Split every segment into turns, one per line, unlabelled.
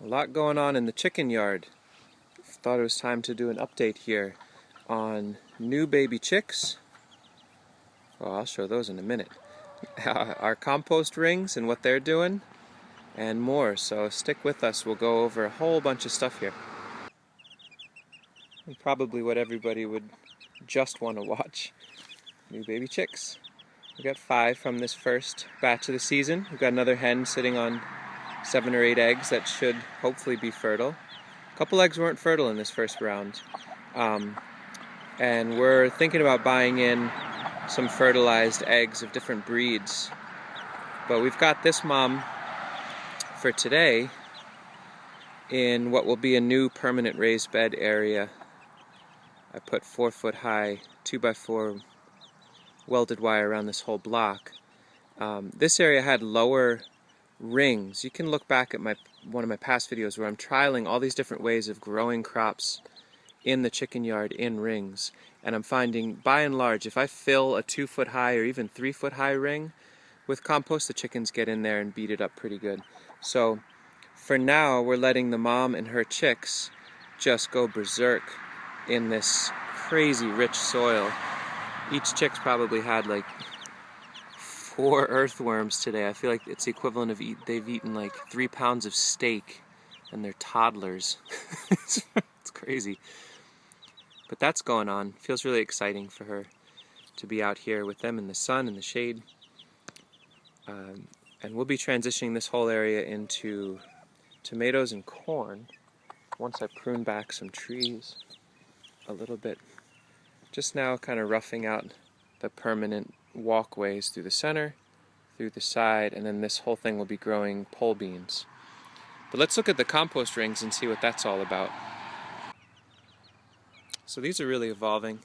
A lot going on in the chicken yard. Thought it was time to do an update here on new baby chicks. Well, I'll show those in a minute. Our compost rings and what they're doing, and more. So stick with us. We'll go over a whole bunch of stuff here. And probably what everybody would just want to watch. New baby chicks. We got 5 from this first batch of the season. We've got another hen sitting on 7 or 8 eggs that should hopefully be fertile. A couple eggs weren't fertile in this first round. And we're thinking about buying in some fertilized eggs of different breeds. But we've got this mom for today in what will be a new permanent raised bed area. I put 4-foot high 2x4 welded wire around this whole block. This area had lower rings. You can look back at one of my past videos where I'm trialing all these different ways of growing crops in the chicken yard in rings, and I'm finding by and large if I fill a 2-foot high or even 3-foot high ring with compost, the chickens get in there and beat it up pretty good. So for now we're letting the mom and her chicks just go berserk in this crazy rich soil. Each chick's probably had like 4 earthworms today. I feel like it's the equivalent of they've eaten like 3 pounds of steak and they're toddlers. It's crazy. But that's going on. Feels really exciting for her to be out here with them in the sun and the shade. And we'll be transitioning this whole area into tomatoes and corn once I prune back some trees a little bit. Just now kind of roughing out the permanent walkways through the center, through the side, and then this whole thing will be growing pole beans. But let's look at the compost rings and see what that's all about. So these are really evolving.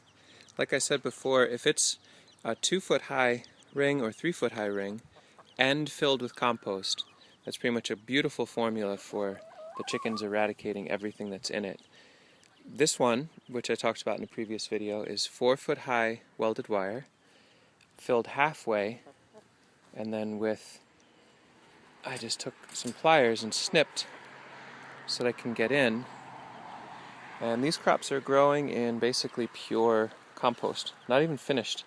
Like I said before, if it's a 2-foot high ring or 3-foot high ring and filled with compost, that's pretty much a beautiful formula for the chickens eradicating everything that's in it. This one, which I talked about in a previous video, is 4-foot high welded wire, filled halfway, and then I just took some pliers and snipped so that I can get in. And these crops are growing in basically pure compost, not even finished.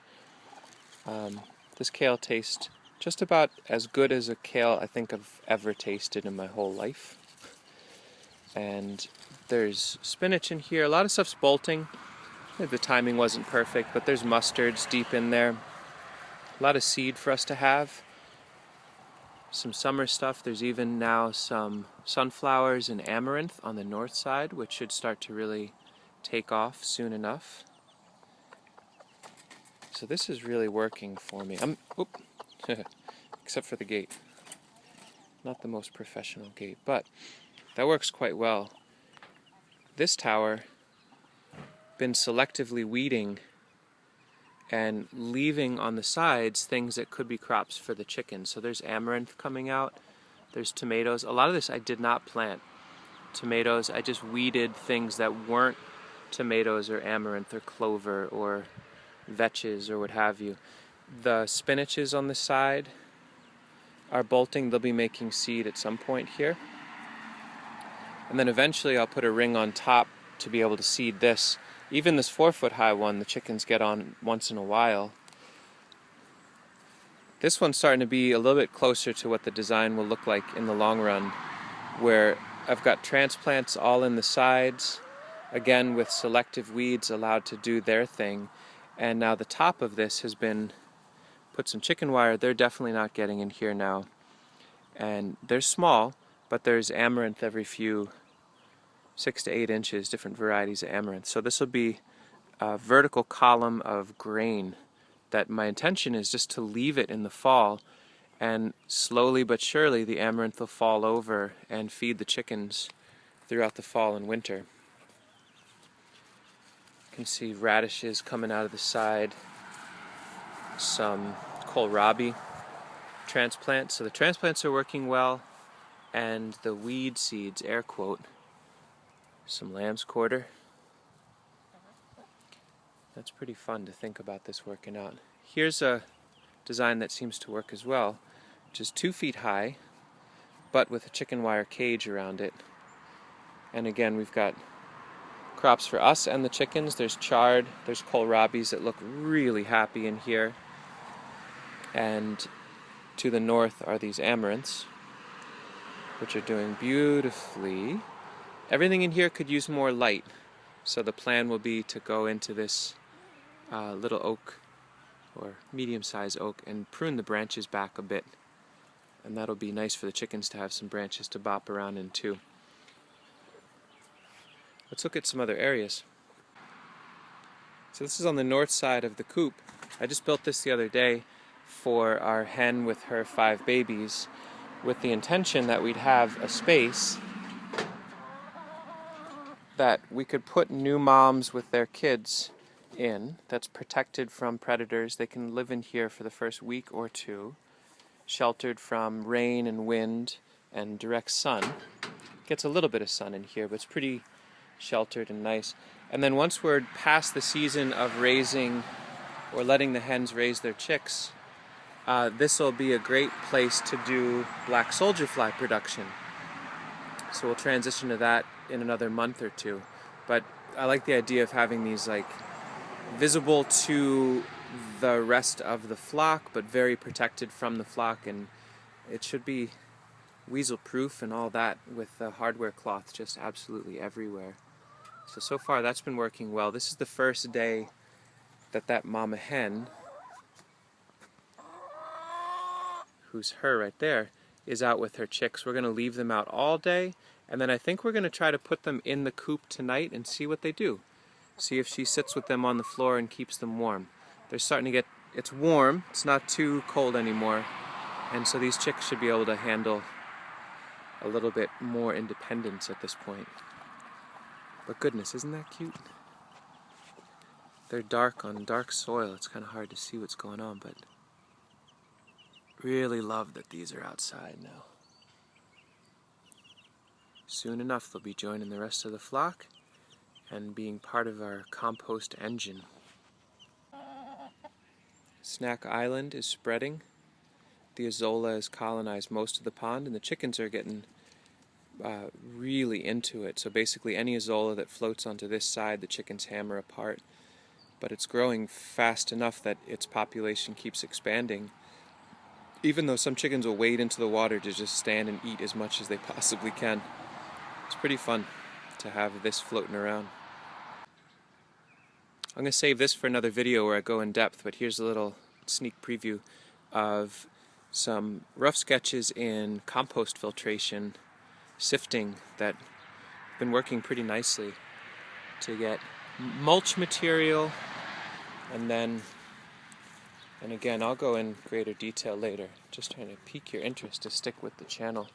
This kale tastes just about as good as a kale I think I've ever tasted in my whole life. And there's spinach in here. A lot of stuff's bolting. The timing wasn't perfect, but there's mustards deep in there. A lot of seed for us to have. Some summer stuff. There's even now some sunflowers and amaranth on the north side, which should start to really take off soon enough. So this is really working for me. Except for the gate. Not the most professional gate, but that works quite well. This tower, been selectively weeding and leaving on the sides things that could be crops for the chickens. So there's amaranth coming out, there's tomatoes. A lot of this I did not plant. Tomatoes, I just weeded things that weren't tomatoes or amaranth or clover or vetches or what have you. The spinaches on the side are bolting. They'll be making seed at some point here. And then eventually I'll put a ring on top to be able to seed this. Even this 4-foot high one, the chickens get on once in a while. This one's starting to be a little bit closer to what the design will look like in the long run, where I've got transplants all in the sides, again with selective weeds allowed to do their thing. And now the top of this has been put some chicken wire. They're definitely not getting in here now. And they're small, but there's amaranth every few 6 to 8 inches, different varieties of amaranth. So this will be a vertical column of grain that my intention is just to leave it in the fall, and slowly but surely the amaranth will fall over and feed the chickens throughout the fall and winter. You can see radishes coming out of the side, some kohlrabi transplants. So the transplants are working well, and the weed seeds, air quote, some lamb's quarter. That's pretty fun to think about this working out. Here's a design that seems to work as well, which is 2 feet high, but with a chicken wire cage around it. And again, we've got crops for us and the chickens. There's chard, there's kohlrabis that look really happy in here. And to the north are these amaranths, which are doing beautifully. Everything in here could use more light, so the plan will be to go into this little oak, or medium-sized oak, and prune the branches back a bit. And that'll be nice for the chickens to have some branches to bop around in too. Let's look at some other areas. So this is on the north side of the coop. I just built this the other day for our hen with her 5 babies, with the intention that we'd have a space that we could put new moms with their kids in, that's protected from predators. They can live in here for the first week or 2, sheltered from rain and wind and direct sun. Gets a little bit of sun in here, but it's pretty sheltered and nice. And then once we're past the season of raising or letting the hens raise their chicks, this will be a great place to do black soldier fly production. So we'll transition to that in another month or 2. But I like the idea of having these like visible to the rest of the flock, but very protected from the flock, and it should be weasel proof and all that, with the hardware cloth just absolutely everywhere. So far that's been working well. This is the first day that mama hen, who's her right there, is out with her chicks. We're going to leave them out all day, and then I think we're going to try to put them in the coop tonight and see what they do. See if she sits with them on the floor and keeps them warm. They're starting to get, it's warm, it's not too cold anymore, and so these chicks should be able to handle a little bit more independence at this point. But goodness, isn't that cute? They're dark on dark soil. It's kind of hard to see what's going on, but really love that these are outside now. Soon enough, they'll be joining the rest of the flock and being part of our compost engine. Snack Island is spreading. The azolla has colonized most of the pond, and the chickens are getting really into it. So basically any azolla that floats onto this side, the chickens hammer apart. But it's growing fast enough that its population keeps expanding, even though some chickens will wade into the water to just stand and eat as much as they possibly can. It's pretty fun to have this floating around. I'm going to save this for another video where I go in depth, but here's a little sneak preview of some rough sketches in compost filtration, sifting, that have been working pretty nicely to get mulch material, and again, I'll go in greater detail later. Just trying to pique your interest to stick with the channel.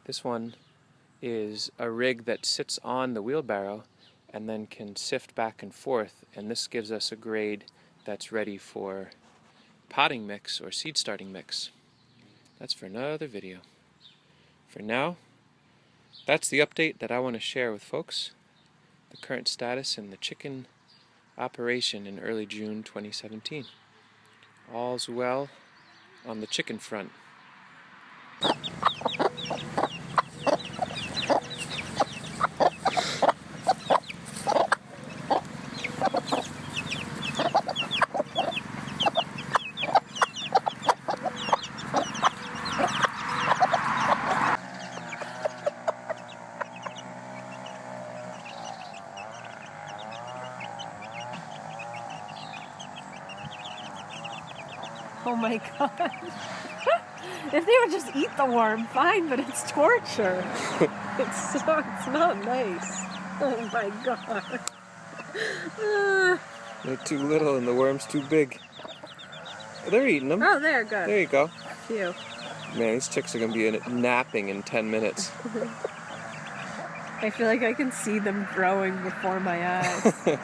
This one is a rig that sits on the wheelbarrow and then can sift back and forth, and this gives us a grade that's ready for potting mix or seed starting mix. That's for another video. For now, that's the update that I want to share with folks. The current status in the chicken operation in early June 2017. All's well on the chicken front.
Oh my god. If they would just eat the worm, fine, but it's torture. It's not nice. Oh my god.
They're too little and the worm's too big. They're eating them.
Oh, there, good.
There you go.
Phew.
Man, these chicks are going to be napping in 10 minutes.
I feel like I can see them growing before my eyes.